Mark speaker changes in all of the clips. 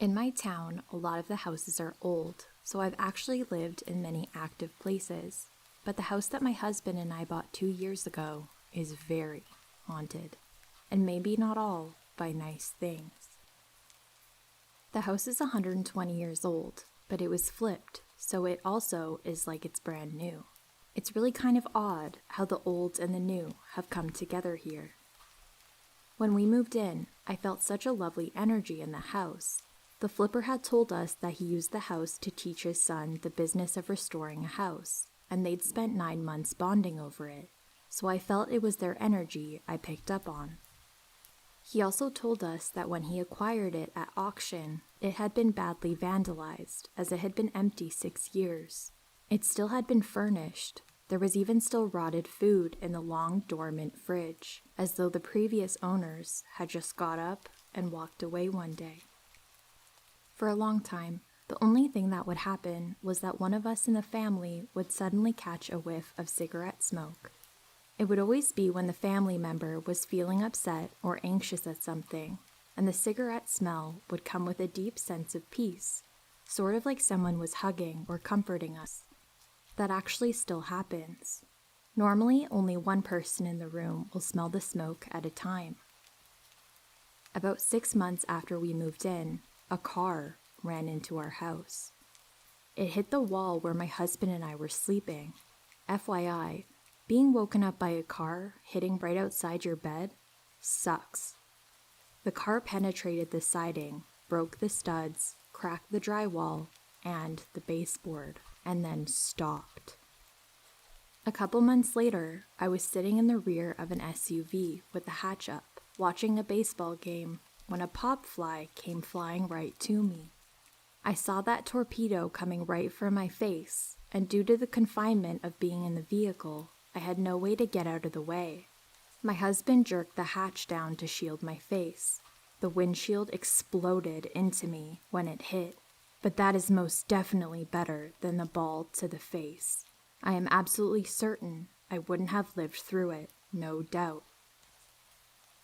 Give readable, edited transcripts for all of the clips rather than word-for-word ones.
Speaker 1: In my town, a lot of the houses are old, so I've actually lived in many active places. But the house that my husband and I bought 2 years ago is very haunted. And maybe not all by nice things. The house is 120 years old, but it was flipped, so it also is like it's brand new. It's really kind of odd how the old and the new have come together here. When we moved in, I felt such a lovely energy in the house. The flipper had told us that he used the house to teach his son the business of restoring a house, and they'd spent 9 months bonding over it, so I felt it was their energy I picked up on. He also told us that when he acquired it at auction, it had been badly vandalized, as it had been empty 6 years. It still had been furnished. There was even still rotted food in the long dormant fridge, as though the previous owners had just got up and walked away one day. For a long time, the only thing that would happen was that one of us in the family would suddenly catch a whiff of cigarette smoke. It would always be when the family member was feeling upset or anxious at something, and the cigarette smell would come with a deep sense of peace, sort of like someone was hugging or comforting us. That actually still happens. Normally, only one person in the room will smell the smoke at a time. About 6 months after we moved in, a car ran into our house. It hit the wall where my husband and I were sleeping. FYI, being woken up by a car hitting right outside your bed sucks. The car penetrated the siding, broke the studs, cracked the drywall and the baseboard, and then stopped. A couple months later, I was sitting in the rear of an SUV with the hatch up, watching a baseball game, when a pop fly came flying right to me. I saw that torpedo coming right for my face, and due to the confinement of being in the vehicle, I had no way to get out of the way. My husband jerked the hatch down to shield my face. The windshield exploded into me when it hit, but that is most definitely better than the ball to the face. I am absolutely certain I wouldn't have lived through it, no doubt.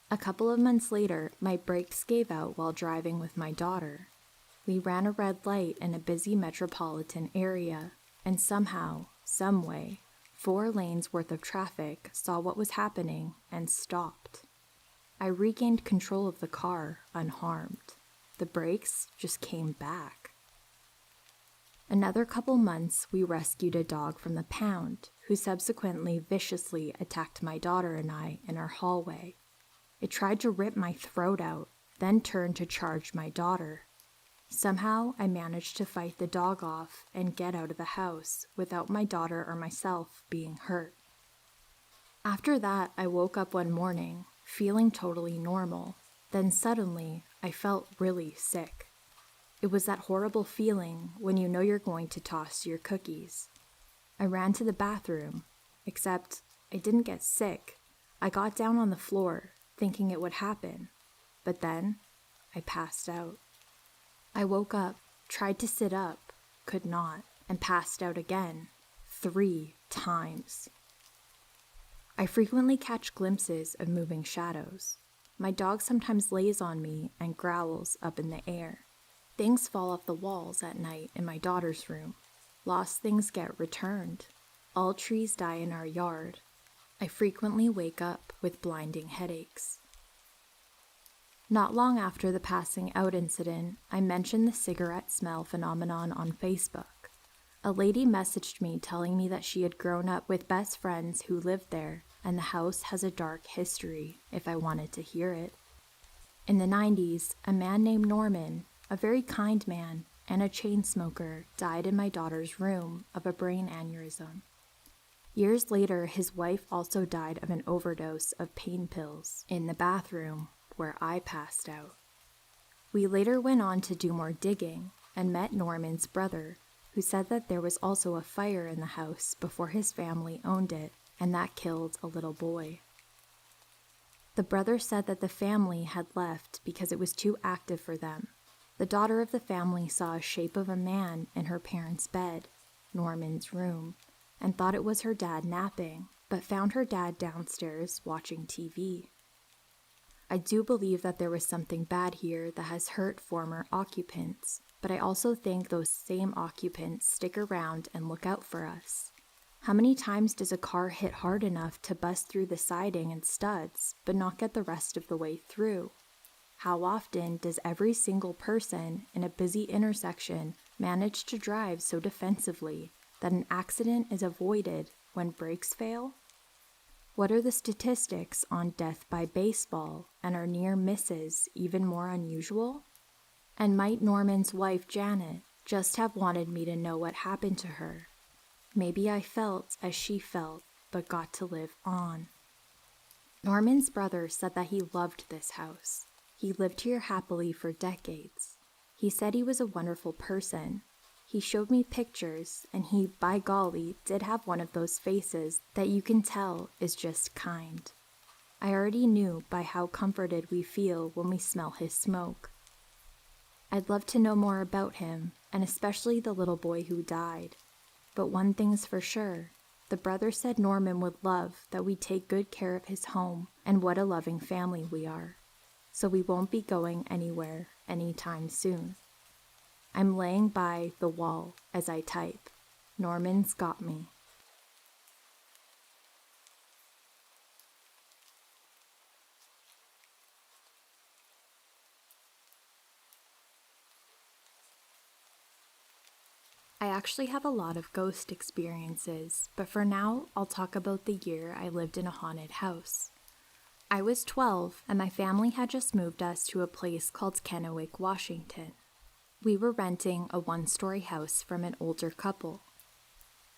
Speaker 1: A couple of months later, my brakes gave out while driving with my daughter. We ran a red light in a busy metropolitan area, and somehow, someway, 4 lanes worth of traffic saw what was happening and stopped. I regained control of the car unharmed. The brakes just came back. Another couple months, we rescued a dog from the pound, who subsequently viciously attacked my daughter and I in our hallway. It tried to rip my throat out, then turned to charge my daughter. Somehow, I managed to fight the dog off and get out of the house without my daughter or myself being hurt. After that, I woke up one morning, feeling totally normal. Then suddenly, I felt really sick. It was that horrible feeling when you know you're going to toss your cookies. I ran to the bathroom, except I didn't get sick. I got down on the floor, thinking it would happen, but then I passed out. I woke up, tried to sit up, could not, and passed out again, 3 times. I frequently catch glimpses of moving shadows. My dog sometimes lays on me and growls up in the air. Things fall off the walls at night in my daughter's room. Lost things get returned. All trees die in our yard. I frequently wake up with blinding headaches. Not long after the passing out incident, I mentioned the cigarette smell phenomenon on Facebook. A lady messaged me telling me that she had grown up with best friends who lived there, and the house has a dark history, if I wanted to hear it. In the 90s, a man named Norman, a very kind man, and a chain smoker, died in my daughter's room of a brain aneurysm. Years later, his wife also died of an overdose of pain pills in the bathroom where I passed out. We later went on to do more digging and met Norman's brother, who said that there was also a fire in the house before his family owned it, and that killed a little boy. The brother said that the family had left because it was too active for them. The daughter of the family saw a shape of a man in her parents' bed, Norman's room, and thought it was her dad napping, but found her dad downstairs watching TV. I do believe that there was something bad here that has hurt former occupants, but I also think those same occupants stick around and look out for us. How many times does a car hit hard enough to bust through the siding and studs, but not get the rest of the way through? How often does every single person in a busy intersection manage to drive so defensively that an accident is avoided when brakes fail? What are the statistics on death by baseball, and are near misses even more unusual? And might Norman's wife Janet just have wanted me to know what happened to her? Maybe I felt as she felt, but got to live on. Norman's brother said that he loved this house. He lived here happily for decades. He said he was a wonderful person. He showed me pictures, and he, by golly, did have one of those faces that you can tell is just kind. I already knew by how comforted we feel when we smell his smoke. I'd love to know more about him, and especially the little boy who died. But one thing's for sure, the brother said Norman would love that we take good care of his home, and what a loving family we are. So we won't be going anywhere anytime soon. I'm laying by the wall as I type. Norman's got me. I actually have a lot of ghost experiences, but for now, I'll talk about the year I lived in a haunted house. I was 12, and my family had just moved us to a place called Kennewick, Washington. We were renting a one-story house from an older couple.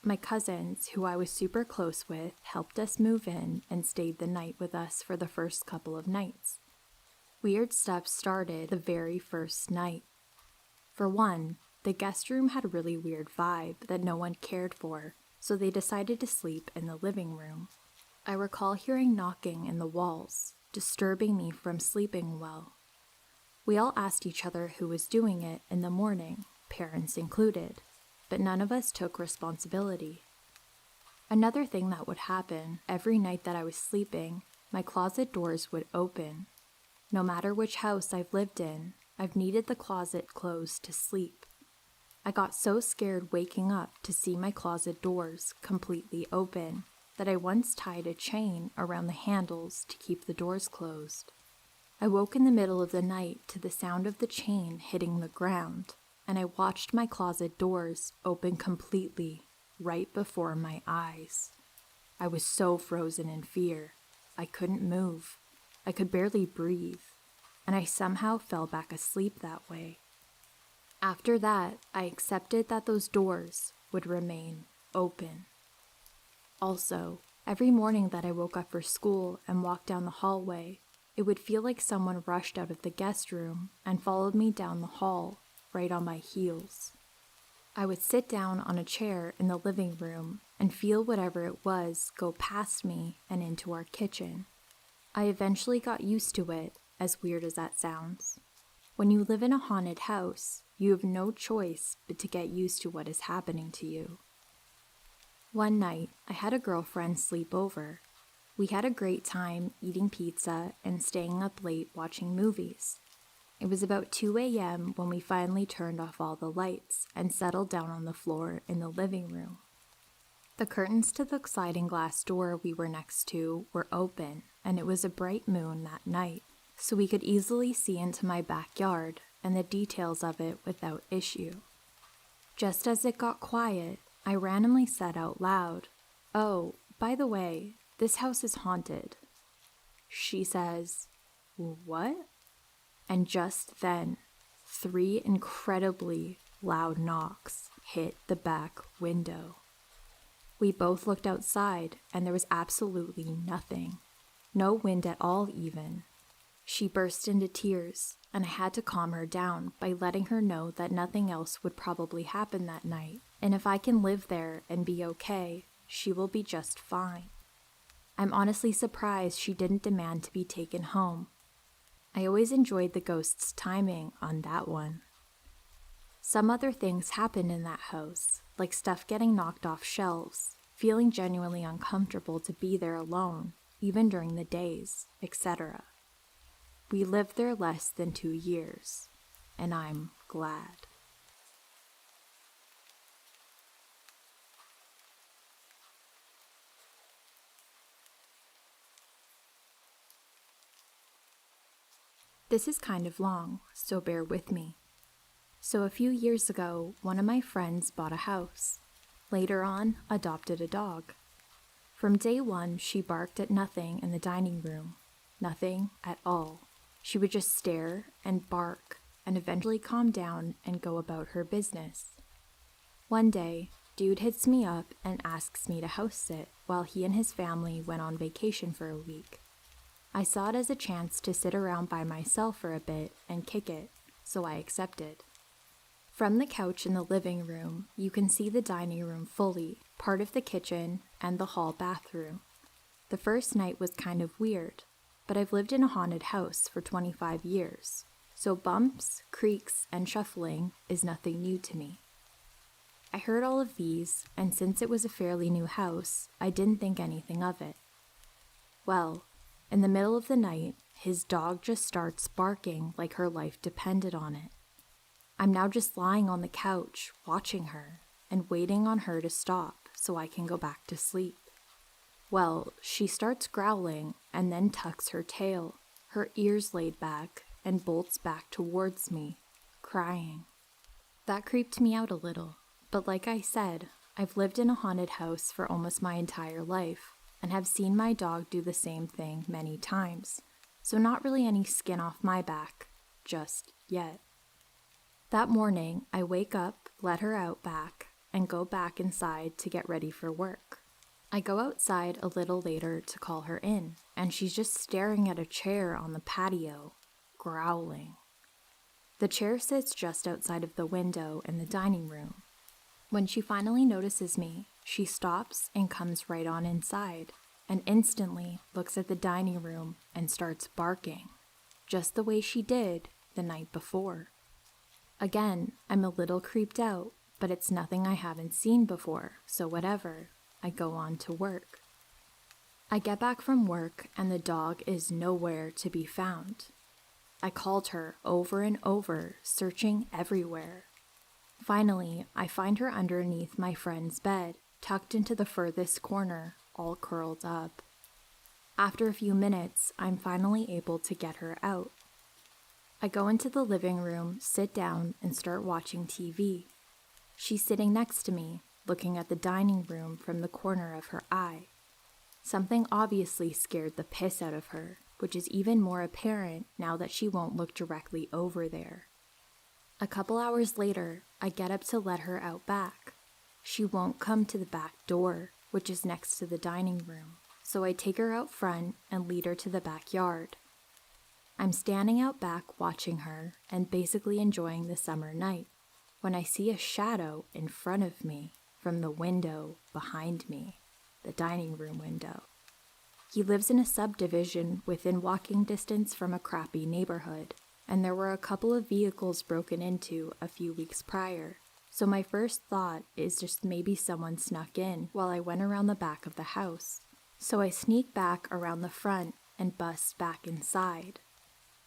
Speaker 1: My cousins, who I was super close with, helped us move in and stayed the night with us for the first couple of nights. Weird stuff started the very first night. For one, the guest room had a really weird vibe that no one cared for, so they decided to sleep in the living room. I recall hearing knocking in the walls, disturbing me from sleeping well. We all asked each other who was doing it in the morning, parents included, but none of us took responsibility. Another thing that would happen every night that I was sleeping, my closet doors would open. No matter which house I've lived in, I've needed the closet closed to sleep. I got so scared waking up to see my closet doors completely open that I once tied a chain around the handles to keep the doors closed. I woke in the middle of the night to the sound of the chain hitting the ground, and I watched my closet doors open completely right before my eyes. I was so frozen in fear. I couldn't move. I could barely breathe, and I somehow fell back asleep that way. After that, I accepted that those doors would remain open. Also, every morning that I woke up for school and walked down the hallway, it would feel like someone rushed out of the guest room and followed me down the hall, right on my heels. I would sit down on a chair in the living room and feel whatever it was go past me and into our kitchen. I eventually got used to it, as weird as that sounds. When you live in a haunted house, you have no choice but to get used to what is happening to you. One night, I had a girlfriend sleep over. We had a great time eating pizza and staying up late watching movies. It was about 2 a.m. when we finally turned off all the lights and settled down on the floor in the living room. The curtains to the sliding glass door we were next to were open, and it was a bright moon that night, so we could easily see into my backyard and the details of it without issue. Just as it got quiet, I randomly said out loud, "Oh, by the way, this house is haunted." She says, "What?" And just then, 3 incredibly loud knocks hit the back window. We both looked outside, and there was absolutely nothing. No wind at all, even. She burst into tears, and I had to calm her down by letting her know that nothing else would probably happen that night, and if I can live there and be okay, she will be just fine. I'm honestly surprised she didn't demand to be taken home. I always enjoyed the ghost's timing on that one. Some other things happened in that house, like stuff getting knocked off shelves, feeling genuinely uncomfortable to be there alone, even during the days, etc. We lived there less than 2 years, and I'm glad. This is kind of long, so bear with me. So a few years ago, one of my friends bought a house. Later on, adopted a dog. From day one, she barked at nothing in the dining room. Nothing at all. She would just stare and bark and eventually calm down and go about her business. One day, Dude hits me up and asks me to house sit while he and his family went on vacation for a week. I saw it as a chance to sit around by myself for a bit and kick it, so I accepted. From the couch in the living room, you can see the dining room fully, part of the kitchen, and the hall bathroom. The first night was kind of weird, but I've lived in a haunted house for 25 years, so bumps, creaks, and shuffling is nothing new to me. I heard all of these, and since it was a fairly new house, I didn't think anything of it. Well, in the middle of the night, his dog just starts barking like her life depended on it. I'm now just lying on the couch, watching her, and waiting on her to stop so I can go back to sleep. Well, she starts growling and then tucks her tail, her ears laid back, and bolts back towards me, crying. That creeped me out a little, but like I said, I've lived in a haunted house for almost my entire life, and have seen my dog do the same thing many times, so not really any skin off my back, just yet. That morning, I wake up, let her out back, and go back inside to get ready for work. I go outside a little later to call her in, and she's just staring at a chair on the patio, growling. The chair sits just outside of the window in the dining room. When she finally notices me, she stops and comes right on inside, and instantly looks at the dining room and starts barking, just the way she did the night before. Again, I'm a little creeped out, but it's nothing I haven't seen before, so whatever, I go on to work. I get back from work and the dog is nowhere to be found. I called her over and over, searching everywhere. Finally, I find her underneath my friend's bed, tucked into the furthest corner, all curled up. After a few minutes, I'm finally able to get her out. I go into the living room, sit down, and start watching TV. She's sitting next to me, looking at the dining room from the corner of her eye. Something obviously scared the piss out of her, which is even more apparent now that she won't look directly over there. A couple hours later, I get up to let her out back. She won't come to the back door, which is next to the dining room, so I take her out front and lead her to the backyard. I'm standing out back watching her and basically enjoying the summer night when I see a shadow in front of me from the window behind me, the dining room window. He lives in a subdivision within walking distance from a crappy neighborhood, and there were a couple of vehicles broken into a few weeks prior, so my first thought is just maybe someone snuck in while I went around the back of the house. So I sneak back around the front and bust back inside.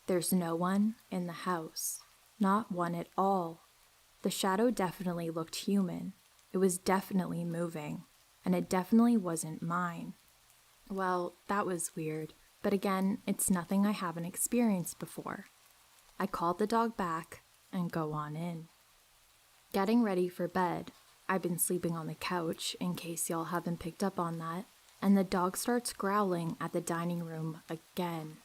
Speaker 1: There's no one in the house. Not one at all. The shadow definitely looked human. It was definitely moving, and it definitely wasn't mine. Well, that was weird, but again, it's nothing I haven't experienced before. I called the dog back and go on in. Getting ready for bed. I've been sleeping on the couch, in case y'all haven't picked up on that, and the dog starts growling at the dining room again.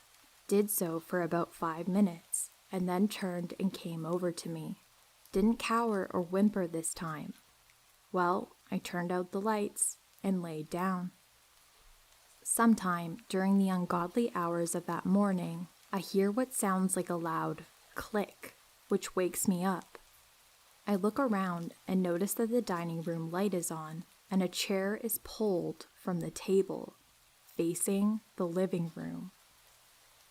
Speaker 1: Did so for about 5 minutes, and then turned and came over to me. Didn't cower or whimper this time. Well, I turned out the lights and laid down. Sometime during the ungodly hours of that morning, I hear what sounds like a loud click, which wakes me up. I look around and notice that the dining room light is on, and a chair is pulled from the table, facing the living room.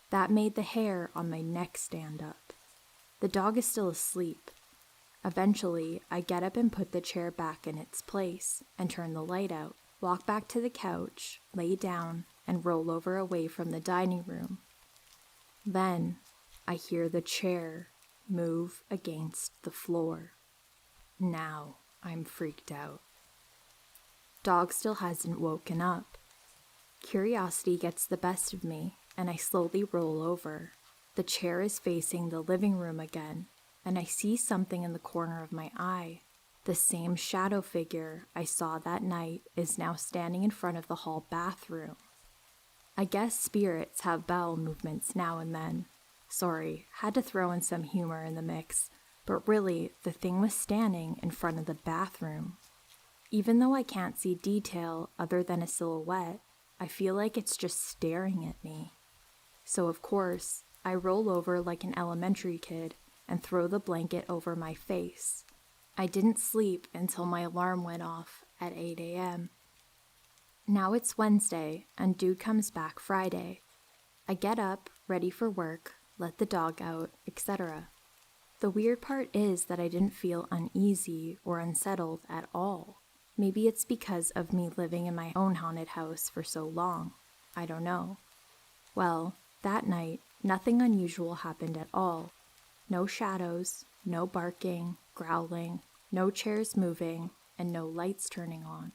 Speaker 1: That made the hair on my neck stand up. The dog is still asleep. Eventually, I get up and put the chair back in its place and turn the light out, walk back to the couch, lay down, and roll over away from the dining room. Then I hear the chair move against the floor. Now I'm freaked out. Dog still hasn't woken up. Curiosity gets the best of me, and I slowly roll over. The chair is facing the living room again, and I see something in the corner of my eye. The same shadow figure I saw that night is now standing in front of the hall bathroom. I guess spirits have bowel movements now and then. Sorry, had to throw in some humor in the mix, but really, the thing was standing in front of the bathroom. Even though I can't see detail other than a silhouette, I feel like it's just staring at me. So of course, I roll over like an elementary kid and throw the blanket over my face. I didn't sleep until my alarm went off at 8 a.m. Now it's Wednesday, and Dude comes back Friday. I get up, ready for work, let the dog out, etc. The weird part is that I didn't feel uneasy or unsettled at all. Maybe it's because of me living in my own haunted house for so long. I don't know. Well, that night, nothing unusual happened at all. No shadows, no barking, growling, no chairs moving, and no lights turning on.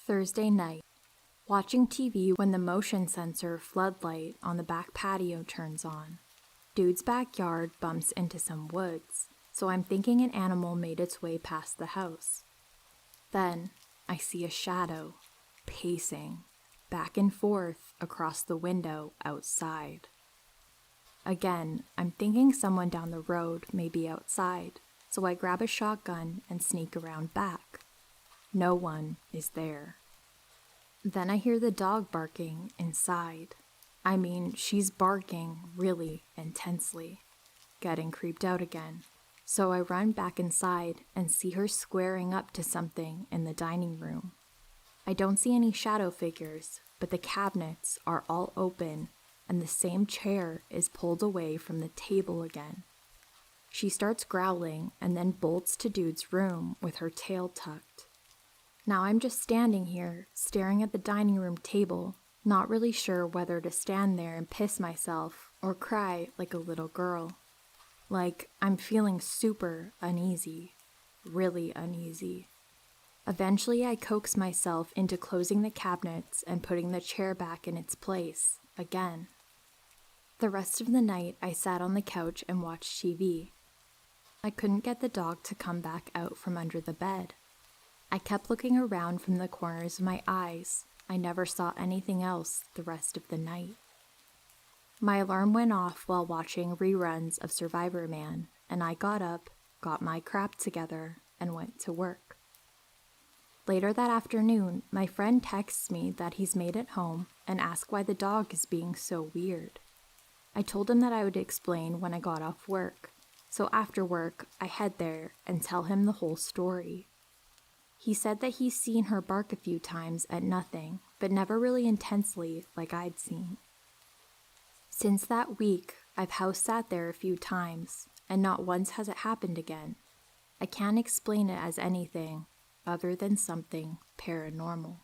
Speaker 1: Thursday night. Watching TV when the motion sensor floodlight on the back patio turns on. Dude's backyard bumps into some woods, so I'm thinking an animal made its way past the house. Then I see a shadow, pacing, back and forth across the window outside. Again, I'm thinking someone down the road may be outside, so I grab a shotgun and sneak around back. No one is there. Then I hear the dog barking inside. I mean, she's barking really intensely, getting creeped out again. So I run back inside and see her squaring up to something in the dining room. I don't see any shadow figures, but the cabinets are all open and the same chair is pulled away from the table again. She starts growling and then bolts to Dude's room with her tail tucked. Now I'm just standing here, staring at the dining room table, not really sure whether to stand there and piss myself or cry like a little girl. Like, I'm feeling super uneasy, really uneasy. Eventually, I coax myself into closing the cabinets and putting the chair back in its place, again. The rest of the night, I sat on the couch and watched TV. I couldn't get the dog to come back out from under the bed. I kept looking around from the corners of my eyes. I never saw anything else the rest of the night. My alarm went off while watching reruns of Survivor Man, and I got up, got my crap together, and went to work. Later that afternoon, my friend texts me that he's made it home and asked why the dog is being so weird. I told him that I would explain when I got off work, so after work, I head there and tell him the whole story. He said that he's seen her bark a few times at nothing, but never really intensely like I'd seen. Since that week, I've house sat there a few times, and not once has it happened again. I can't explain it as anything other than something paranormal.